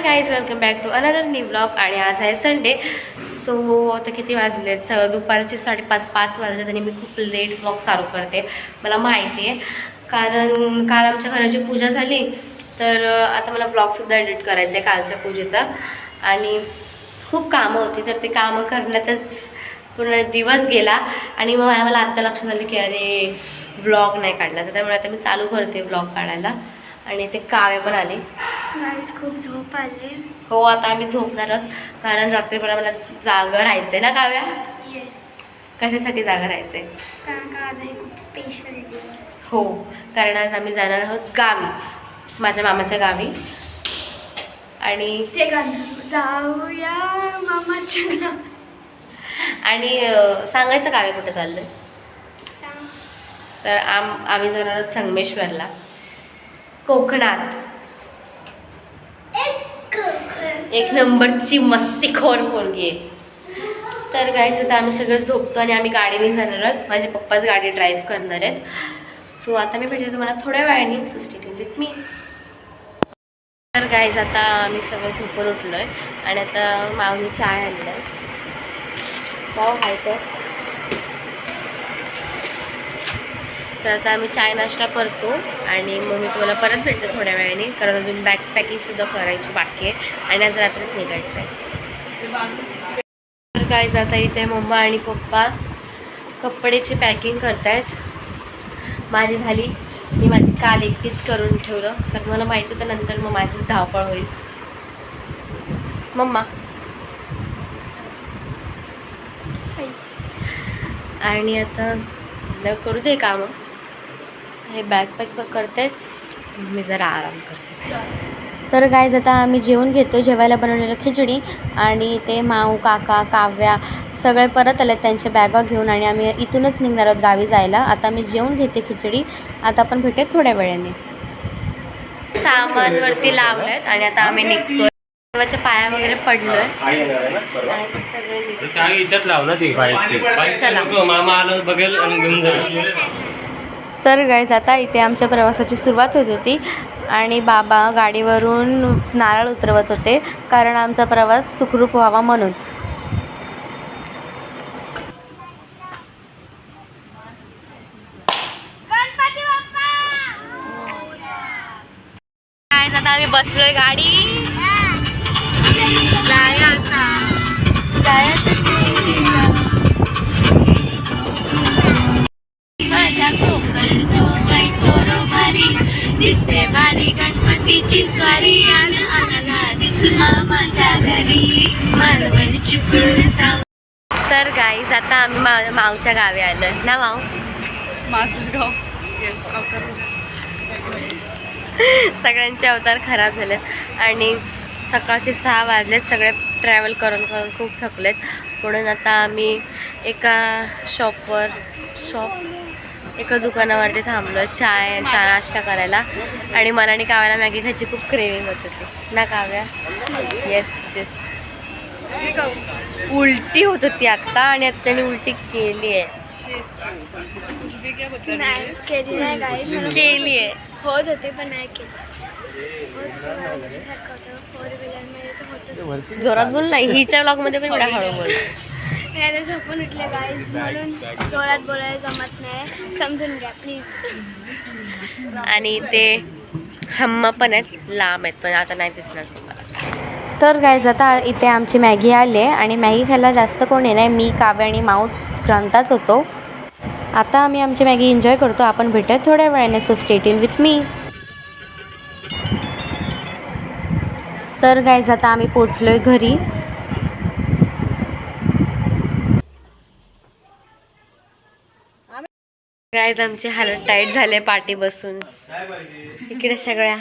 Guys, welcome back to another new vlog. आणि आज आहे संडे. सो आता किती वाजलेत? दुपारचे 5:30 वाजलेत आणि मी खूप लेट व्लॉग चालू करते. मला माहिती आहे, कारण काल आमच्या घराची पूजा झाली. तर आता मला व्लॉगसुद्धा एडिट करायचं आहे कालच्या पूजेचा. आणि खूप कामं होती, तर ते कामं करण्यातच पूर्ण दिवस गेला. आणि मग मला आत्ता लक्षात आलं की अरे व्लॉग नाही काढला. तर त्यामुळे आता मी चालू करते व्लॉग काढायला. आणि ते काव्य पण आली. खूप झोप आली. हो, आता आम्ही झोपणार आहोत, कारण रात्रीपर्यंत मला जागं राहायचं आहे ना काव्या? येस. कशासाठी जागं राहायचं आहे? कारण का आज आहे खूप स्पेशल दिवस. हो, कारण आज आम्ही जाणार आहोत गावी, माझ्या मामाच्या गावी. आणि ते गाणं जाऊया मामाच्या गावी. आणि सांगायचं काव्य कुठं चाललं? सांग. तर आम्ही जाणार आहोत संगमेश्वरला, कोकणात. एक नंबरची मस्तीखोर पोरगी आहे. तर गाईज, आता आम्ही सगळं झोपतो आणि आम्ही गाडीने जाणार आहोत. माझे पप्पाच गाडी ड्राईव्ह करणार आहेत. सो आता मी भेटते तुम्हाला थोड्या वेळाने. So stay tuned with me. तर गाईज, आता आम्ही सगळं झोपून उठलो आहे आणि आता माऊनी चाय आणलं आहे. पाव खायचं. तर आता आम्ही चाय नाश्ता करतो आणि मग मी तुम्हाला परत भेटते थोड्या वेळाने, कारण अजून बॅग पॅकिंगसुद्धा करायची बाकी आहे आणि आज रात्रीच निघायचं आहे. तर गाईज, आता इथे मम्मा आणि पप्पा कपड्याची पॅकिंग करतायत. माझी झाली. मी माझी काल एकटीच करून ठेवलं, कारण मला माहिती होतं नंतर मग माझीच धावपळ होईल. मम्मा आणि आता करू दे कामं. हे बॅग पॅक करते, मी जरा आराम करते. तर गाईज, आता आम्ही जेवण घेतो. जेवायला बनवलेलं खिचडी. आणि ते माऊ, काका, काव्या सगळे परत आले त्यांच्या बॅगा घेऊन आणि आम्ही इथूनच निघणार आहोत गावी जायला. आता मी जेवण घेते खिचडी. आता आपण भेटूया थोड्या वेळाने. सामानवरती लावलेत आणि आता आम्ही निघतोय. देवाच्या पाया वगैरे पडलोय. तर गाईज, आता इथे आमच्या प्रवासाची सुरुवात होत होती आणि बाबा गाडीवरून नारळ उतरवत होते, कारण आमचा प्रवास सुखरूप व्हावा म्हणून. गाईज, आता आम्ही बसलोय गाडी. माझ्या कोकणचो मैतोरो भारी दिसते भारी गणपतीची स्वारी. आला दिसला माझ्या घरी मालवण चिपळूण साव. तर गाईज, आता आम्ही मावच्या गावी आलोय ना माऊ? माझगाव. सगळ्यांचे अवतार खराब झालेत आणि सकाळचे 6 वाजलेत. सगळे ट्रॅव्हल करून खूप थकलेत, म्हणून आता आम्ही एका दुकानावरती थांबलो आहे चहा नाश्ता करायला. आणि मला आणि काव्याला मॅगी खायची खूप क्रेविंग होत होती ना काव्या? Yes yes. उलटी होत होती आत्ता, आणि आता त्यांनी उलटी केली आहे. केली आहे. होत होते पण नाही केली. जोरात बोल नाही. हिच्या ब्लॉगमध्ये पण एवढा हळू बोल. मी झोपून उठले गाईज, म्हणून जोरात बोलायला जमत नाही, समजून घ्या प्लीज. आणि ते हम्मा पण आहेत, लांब आहेत, पण आता नाही दिसणार तुम्हाला. तर गाईज, आता इथे आमची मॅगी आली आहे आणि मॅगी खायला जास्त कोण नाही, मी, काव्य आणि माऊ क्रांताच होतो. आता आम्ही आमची मॅगी एन्जॉय करतो. आपण भेटूया थोड्या वेळाने. So stay tuned with me. तर गाईज, आता आम्ही पोचलोय घरी. गाईज, आमची हालत टाईट झाले पाठी बसून. इकडे सगळ्या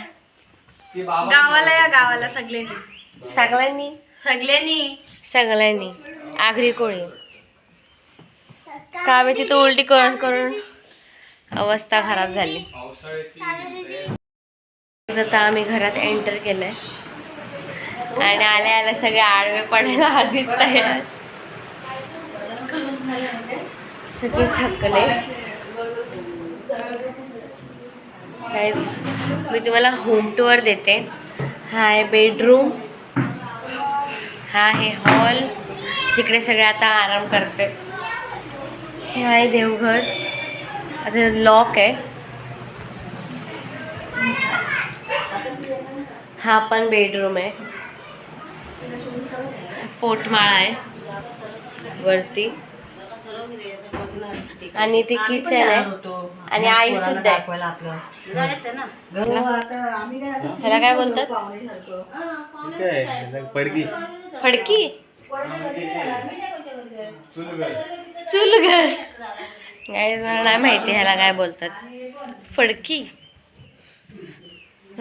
गावाला या, गावाला सगळ्यांनी आगरी कोळी. काव्याची तर उलटी करून करून अवस्था खराब झाली. आता आम्ही घरात एंटर केलंय आणि आल्या सगळे आडवे पडायला आधीच तयार. सगळे थकले. गाइस, मी तुम्हाला होम टूर देते. हा आहे बेडरूम. हा आहे हॉल, जिकडे सगळे आता आराम करते. हे आहे देवघर. आता लॉक आहे. हा पण बेडरूम आहे. पोटमाळा आहे वरती आणि ते किचन आहे आणि आई सुद्धा आहे. ह्याला काय बोलतात? फडकी. फडकी चुलघर. काय मला नाही माहिती ह्याला काय बोलतात. फडकी.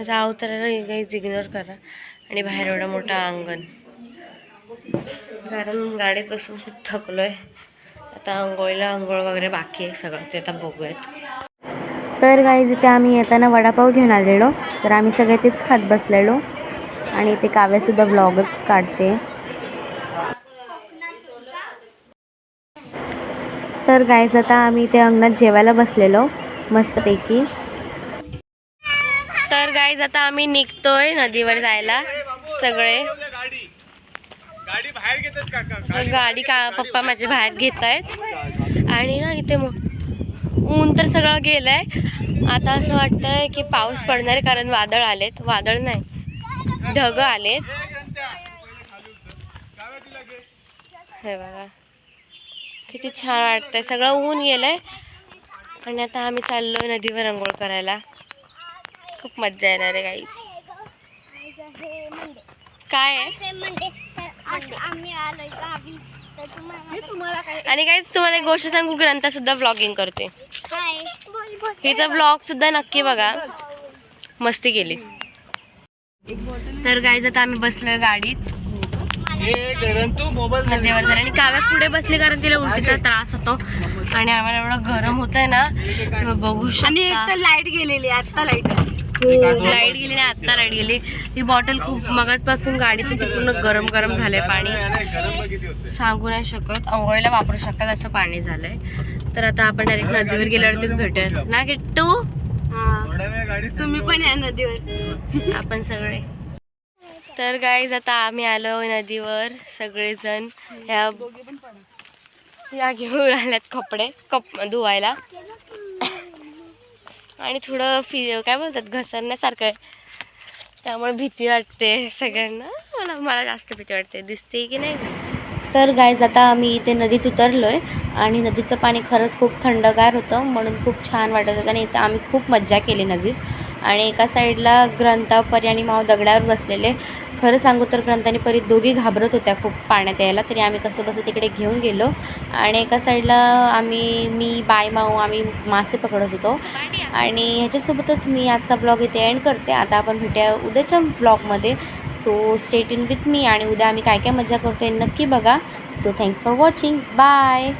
राव तर काहीच इग्नोर करा. आणि बाहेर एवढं मोठं अंगण. कारण गाडीत बसून खूप थकलोय. आता आंघोळ वगैरे बाकी आहे सगळं, ते आता बघूयात. तर गाईज इथे आम्ही येताना वडापाव घेऊन आलेलो, तर आम्ही सगळे तेच खात बसलेलो आणि ते काव्यासुद्धा व्लॉगच काढते. तर गाईज आता आम्ही ते अंगणात जेवायला बसलेलो मस्तपैकी. तर गाईज आता आम्ही निघतोय नदीवर जायला सगळे. गाडी का पप्पा माझे बाहेर घेत आहेत. आणि ना इथे ऊन तर सगळं गेलंय. आता असं वाटतंय की पाऊस पडणार आहे, कारण वादळ आलेत. वादळ नाही, ढग आलेत. हे बघा किती छान वाटतंय. सगळं ऊन गेलंय आणि आता आम्ही चाललोय नदीवर अंघोळ करायला. खूप मज्जा येणार आहे गाईज. काय आहे? आणि काहीच तुम्हाला एक गोष्ट सांगू, ग्रंथा सुद्धा व्लॉगिंग करते. हिचा व्लॉग सुद्धा नक्की बघा, मस्ती केली. तर गाईज आता आम्ही बसलोय गाडीत नदीवर जायला. आणि काव्या पुढे बसली कारण तिला उलटीचा त्रास होतो आणि आम्हाला एवढं गरम होतंय ना, बघू शकता. आणि एक तर लाईट गेलेली, आता लाईट आहे. हो, लाईट गेली नाही, आत्ता लाईट गेली. ही बॉटल खूप मगाचपासून गाडीचं पूर्ण गरम गरम झालंय पाणी, सांगू नाही शकत. आंघोळीला वापरू शकतात असं पाणी झालंय. तर आता आपण डायरेक्ट नदीवर गेल्यावरतीच भेटूयात ना किट्टू. तुम्ही पण या नदीवर, आपण सगळे. तर गाईज आता आम्ही आलो नदीवर सगळेजण. या घेऊन आल्यात कपडे धुवायला. आणि थोडं काय बोलतात, घसरण्यासारखं आहे, त्यामुळे भीती वाटते सगळ्यांना. मला जास्त भीती वाटते. दिसते की नाही. तर गाईज आता आम्ही इथे नदीत उतरलोय आणि नदीचं पाणी खरंच खूप थंडगार होतं, म्हणून खूप छान वाटत होतं. आणि इथं आम्ही खूप मज्जा केली नदीत. आणि एका साईडला ग्रंथा, परी आणि माव दगडावर बसलेले. खरं सांगू तर ग्रंथाने परी दोघी घाबरत होत्या खूप पाण्यात यायला, तरी आम्ही कसं बसं तिकडे घेऊन गेलो. आणि एका साईडला मी बाय माऊ आम्ही मासे पकडत होतो. आणि ह्याच्यासोबतच मी आजचा ब्लॉग इथे एंड करते. आता आपण भेटूया उद्याच्या व्लॉगमध्ये. So stay tune with me. आणि उद्या आम्ही काय काय मजा करतोय नक्की बघा. So thanks for watching. Bye.